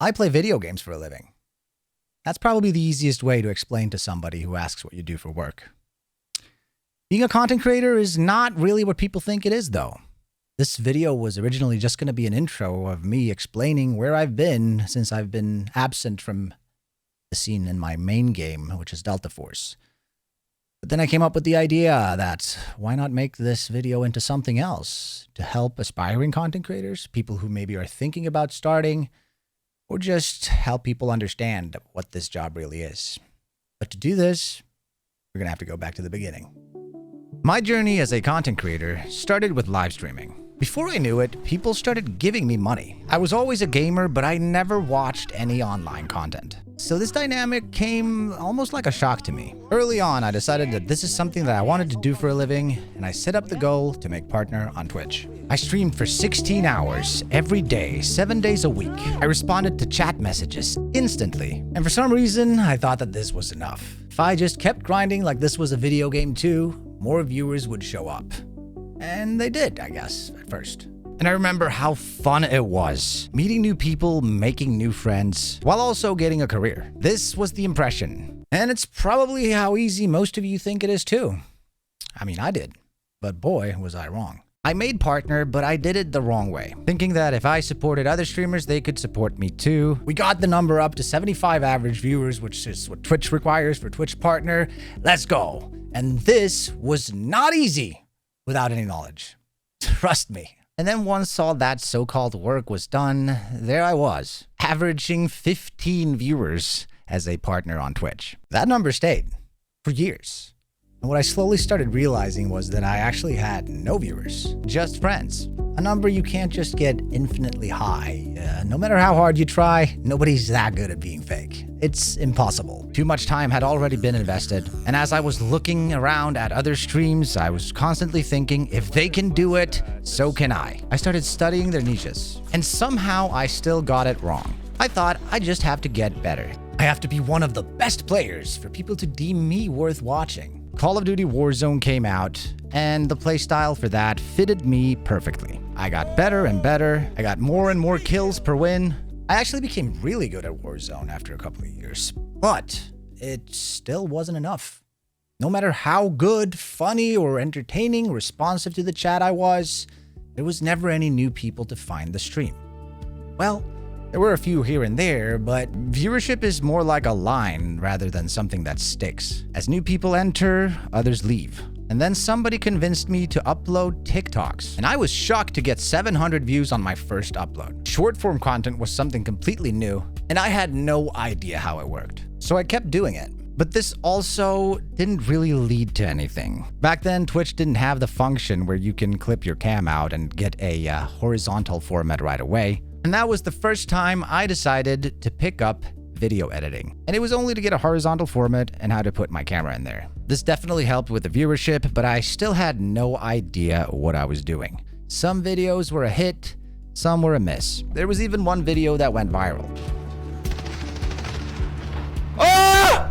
I play video games for a living. That's probably the easiest way to explain to somebody who asks what you do for work. Being a content creator is not really what people think it is, though. This video was originally just going to be an intro of me explaining where I've been since I've been absent from the scene in my main game, which is Delta Force. But then I came up with the idea that why not make this video into something else to help aspiring content creators, people who maybe are thinking about starting, or just help people understand what this job really is. But to do this, we're going to have to go back to the beginning. My journey as a content creator started with live streaming. Before I knew it, people started giving me money. I was always a gamer, but I never watched any online content. So this dynamic came almost like a shock to me. Early on, I decided that this is something that I wanted to do for a living, and I set up the goal to make partner on Twitch. I streamed for 16 hours every day, 7 days a week. I responded to chat messages instantly. And for some reason, I thought that this was enough. If I just kept grinding like this was a video game too, more viewers would show up. And they did, I guess, at first. And I remember how fun it was, meeting new people, making new friends, while also getting a career. This was the impression. And it's probably how easy most of you think it is too. I mean, I did. But boy, was I wrong. I made partner, but I did it the wrong way, thinking that if I supported other streamers, they could support me too. We got the number up to 75 average viewers, which is what Twitch requires for Twitch partner. Let's go. And this was not easy without any knowledge. Trust me. And then once all that so-called work was done, there I was, averaging 15 viewers as a partner on Twitch. That number stayed for years. And what I slowly started realizing was that I actually had no viewers, just friends. A number you can't just get infinitely high. No matter how hard you try, nobody's that good at being fake. It's impossible. Too much time had already been invested, and as I was looking around at other streams, I was constantly thinking, if they can do it, so can I. I started studying their niches, and somehow I still got it wrong. I thought I just have to get better. I have to be one of the best players for people to deem me worth watching. Call of Duty Warzone came out, and the playstyle for that fitted me perfectly. I got better and better. I got more and more kills per win. I actually became really good at Warzone after a couple of years, but it still wasn't enough. No matter how good, funny, or entertaining, responsive to the chat I was, there was never any new people to find the stream. Well, there were a few here and there, but viewership is more like a line rather than something that sticks. As new people enter, others leave. And then somebody convinced me to upload TikToks, and I was shocked to get 700 views on my first upload. Short form content was something completely new, and I had no idea how it worked. So I kept doing it. But this also didn't really lead to anything. Back then, Twitch didn't have the function where you can clip your cam out and get a horizontal format right away. And that was the first time I decided to pick up video editing. And it was only to get a horizontal format and how to put my camera in there. This definitely helped with the viewership, but I still had no idea what I was doing. Some videos were a hit, some were a miss. There was even one video that went viral. Oh!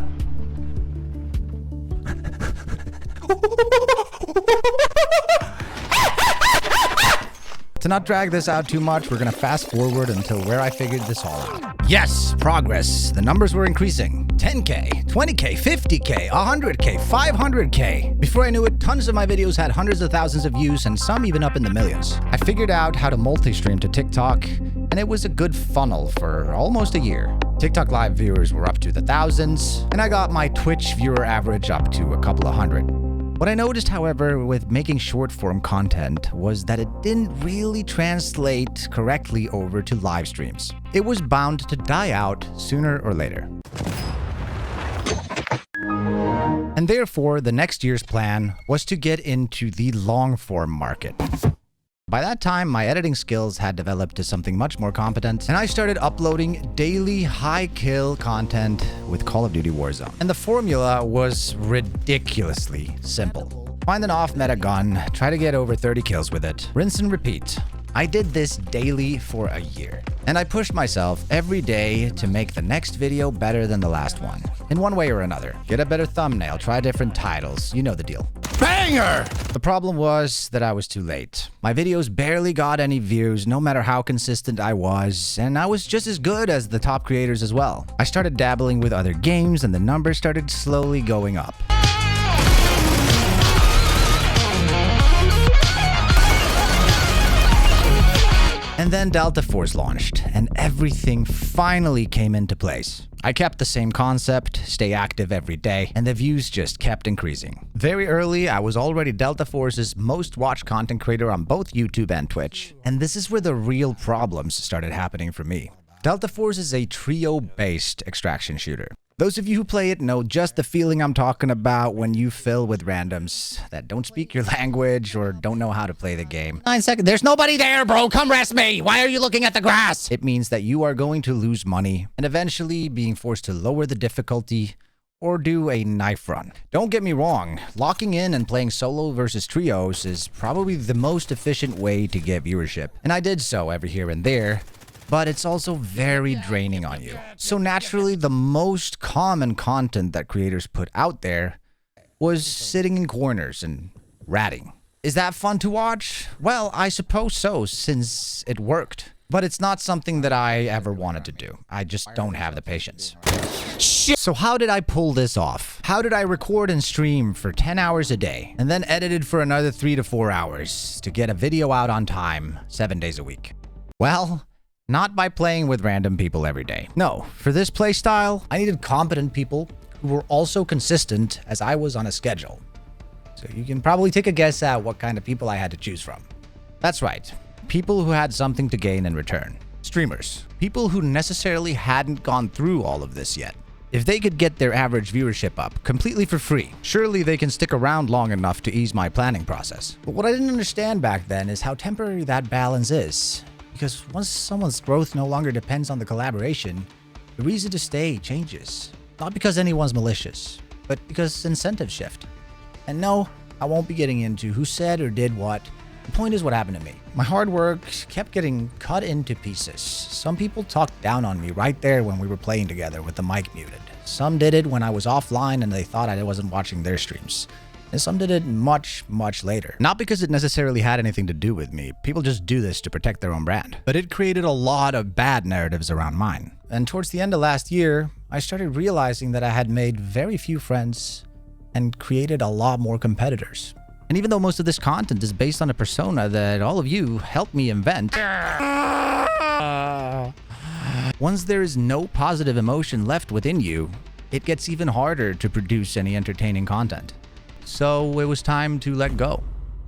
To not drag this out too much, we're gonna fast forward until where I figured this all out. Yes, progress. The numbers were increasing. 10K, 20K, 50K, 100K, 500K. Before I knew it, tons of my videos had hundreds of thousands of views and some even up in the millions. I figured out how to multi-stream to TikTok, and it was a good funnel for almost a year. TikTok live viewers were up to the thousands, and I got my Twitch viewer average up to a couple of hundred. What I noticed, however, with making short-form content was that it didn't really translate correctly over to live streams. It was bound to die out sooner or later. And therefore, the next year's plan was to get into the long-form market. By that time, my editing skills had developed to something much more competent, and I started uploading daily high-kill content with Call of Duty Warzone. And the formula was ridiculously simple. Find an off-meta gun, try to get over 30 kills with it, rinse and repeat. I did this daily for a year, and I pushed myself every day to make the next video better than the last one, in one way or another. Get a better thumbnail, try different titles, you know the deal. Banger! The problem was that I was too late. My videos barely got any views, no matter how consistent I was, and I was just as good as the top creators as well. I started dabbling with other games, and the numbers started slowly going up. And then Delta Force launched, and everything finally came into place. I kept the same concept, stay active every day, and the views just kept increasing. Very early, I was already Delta Force's most watched content creator on both YouTube and Twitch. And this is where the real problems started happening for me. Delta Force is a trio-based extraction shooter. Those of you who play it know just the feeling I'm talking about when you fill with randoms that don't speak your language or don't know how to play the game. 9 seconds. There's nobody there, bro. Come rest me. Why are you looking at the grass? It means that you are going to lose money and eventually being forced to lower the difficulty or do a knife run. Don't get me wrong. Locking in and playing solo versus trios is probably the most efficient way to get viewership. And I did so every here and there. But it's also very draining on you. So naturally, the most common content that creators put out there was sitting in corners and ratting. Is that fun to watch? Well, I suppose so, since it worked. But it's not something that I ever wanted to do. I just don't have the patience. Shit. So how did I pull this off? How did I record and stream for 10 hours a day and then edited for another 3 to 4 hours to get a video out on time 7 days a week? Well, not by playing with random people every day. No, for this playstyle, I needed competent people who were also consistent as I was on a schedule. So you can probably take a guess at what kind of people I had to choose from. That's right, people who had something to gain in return. Streamers, people who necessarily hadn't gone through all of this yet. If they could get their average viewership up completely for free, surely they can stick around long enough to ease my planning process. But what I didn't understand back then is how temporary that balance is. Because once someone's growth no longer depends on the collaboration, the reason to stay changes. Not because anyone's malicious, but because incentives shift. And no, I won't be getting into who said or did what. The point is what happened to me. My hard work kept getting cut into pieces. Some people talked down on me right there when we were playing together with the mic muted. Some did it when I was offline and they thought I wasn't watching their streams. And some did it much, much later. Not because it necessarily had anything to do with me. People just do this to protect their own brand. But it created a lot of bad narratives around mine. And towards the end of last year, I started realizing that I had made very few friends and created a lot more competitors. And even though most of this content is based on a persona that all of you helped me invent, once there is no positive emotion left within you, it gets even harder to produce any entertaining content. So it was time to let go.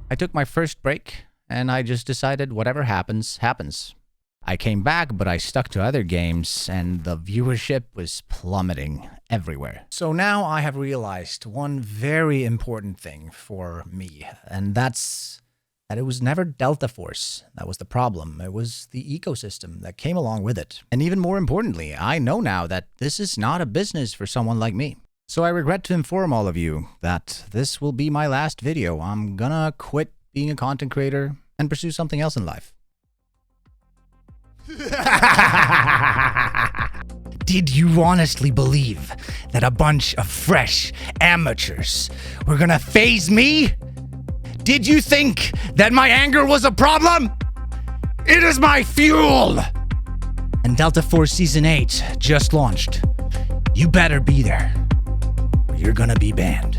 I took my first break and I just decided whatever happens, happens. I came back, but I stuck to other games and the viewership was plummeting everywhere. So now I have realized one very important thing for me, and that's that it was never Delta Force that was the problem. It was the ecosystem that came along with it. And even more importantly, I know now that this is not a business for someone like me. So I regret to inform all of you that this will be my last video. I'm gonna quit being a content creator and pursue something else in life. Did you honestly believe that a bunch of fresh amateurs were gonna faze me? Did you think that my anger was a problem? It is my fuel! And Delta Force Season 8 just launched. You better be there. You're gonna be banned.